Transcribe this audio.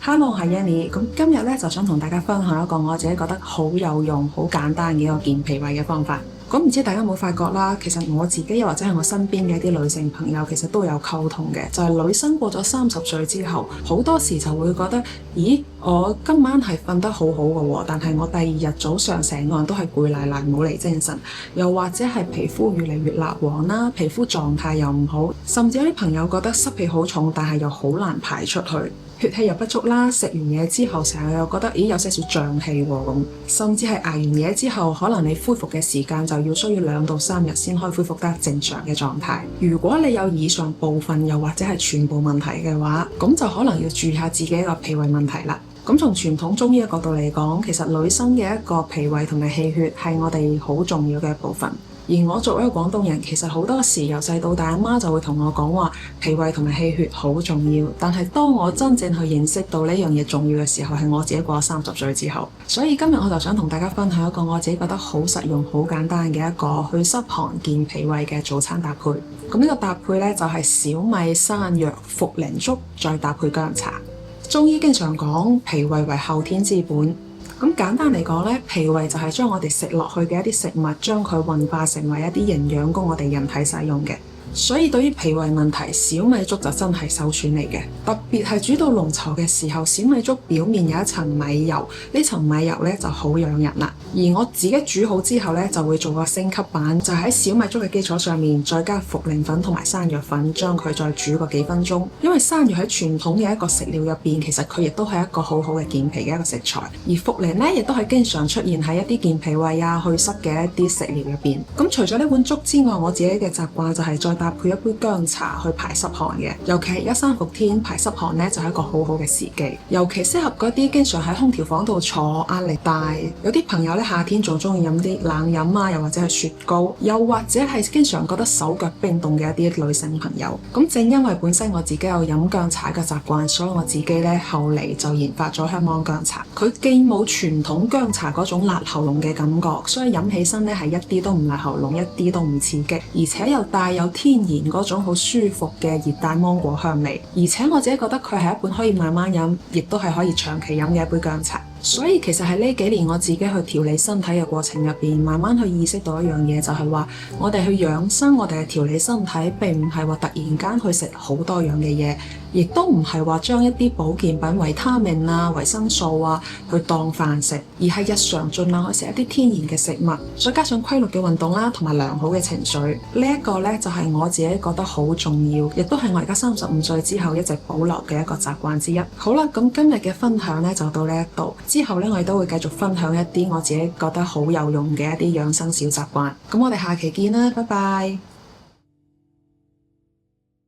Hello，我係 Yanny。咁今日咧就想同大家分享一個我自己覺得好有用、好簡單嘅一個健脾胃嘅方法。咁唔知大家有冇發覺啦？其實我自己又或者係我身邊嘅一啲女性朋友，其實都有溝通嘅，就係女生過咗30歲之後，好多時就會覺得，咦，我今晚係瞓得好好嘅喎，但係我第二日早上成個人都係攰賴賴，冇嚟精神，又或者係皮膚越嚟越蠟黃啦，皮膚狀態又唔好，甚至有啲朋友覺得濕氣好重，但係又好難排出去。血氣又不足啦，食完嘢之後成日又覺得咦有些少脹氣喎咁，甚至係捱完嘢之後，可能你恢復嘅時間就要需要2到3日先可以恢復得正常嘅狀態。如果你有以上部分又或者係全部問題嘅話，咁就可能要注意下自己一個脾胃問題啦。咁從傳統中醫嘅角度嚟講，其實女生嘅一個脾胃同埋氣血係我哋好重要嘅一部分。而我作為一個廣東人，其實好多時由細到大，阿媽就會同我講話脾胃同埋氣血好重要。但係當我真正去認識到呢樣嘢重要嘅時候，係我自己過咗30歲之後。所以今日我就想同大家分享一個我自己覺得好實用、好簡單嘅一個去濕寒健脾胃嘅早餐搭配。咁呢個搭配呢，就係小米、山藥、茯苓粥，再搭配薑茶。中醫經常講脾胃為後天之本。咁簡單嚟講咧，脾胃就係將我哋食落去嘅一啲食物，將佢運化成為一啲營養供我哋人體使用嘅。所以對於脾胃問題，小米粥就真係首選嚟嘅。特別係煮到濃稠嘅時候，小米粥表面有一層米油，呢層米油咧就好養人啦。而我自己煮好之後咧，就會做個升級版，就喺小米粥嘅基礎上面再加茯苓粉同埋山藥粉，將佢再煮個幾分鐘。因為山藥喺傳統嘅一個食療入邊，其實佢亦都係一個好好嘅健脾嘅一個食材。而茯苓咧，亦都係經常出現喺一啲健脾胃啊、去濕嘅一啲食療入邊。咁除咗呢碗粥之外，我自己嘅習慣就係再搭配一杯薑茶去排濕寒嘅。尤其係而家三伏天排濕寒咧，就係一個好好嘅時機。尤其適合嗰啲經常喺空調房度坐、壓力大，有啲朋友咧夏天仲中意飲啲冷飲啊，又或者係雪糕，又或者係經常覺得手腳冰凍嘅一啲女性朋友。咁正因為本身我自己有飲薑茶嘅習慣，所以我自己咧後嚟就研發咗香芒薑茶。佢既冇傳統薑茶嗰種辣喉嚨嘅感覺，所以飲起身咧係一啲都唔辣喉嚨，一啲都唔刺激，而且又帶有天然嗰種好舒服嘅熱帶芒果香味。而且我自己覺得佢係一本可以慢慢飲，亦都係可以長期飲嘅一杯薑茶。所以其實喺呢幾年我自己去調理身體嘅過程入邊，慢慢去意識到一樣嘢，就係話我哋去養生，我哋去調理身體，並唔係話突然間去食好多樣嘅嘢，亦都唔係話將一啲保健品、維他命啊、維生素啊去當飯食，而係日常盡量去食一啲天然嘅食物，再加上規律嘅運動啦，同埋良好嘅情緒。呢一個呢，就係我自己覺得好重要，亦都係我而家35歲之後一直保留嘅一個習慣之一。好啦，咁今日嘅分享呢，就到呢一度。之後咧，我亦都會繼續分享一啲我自己覺得好有用嘅一啲養生小習慣。咁我哋下期見啦，拜拜。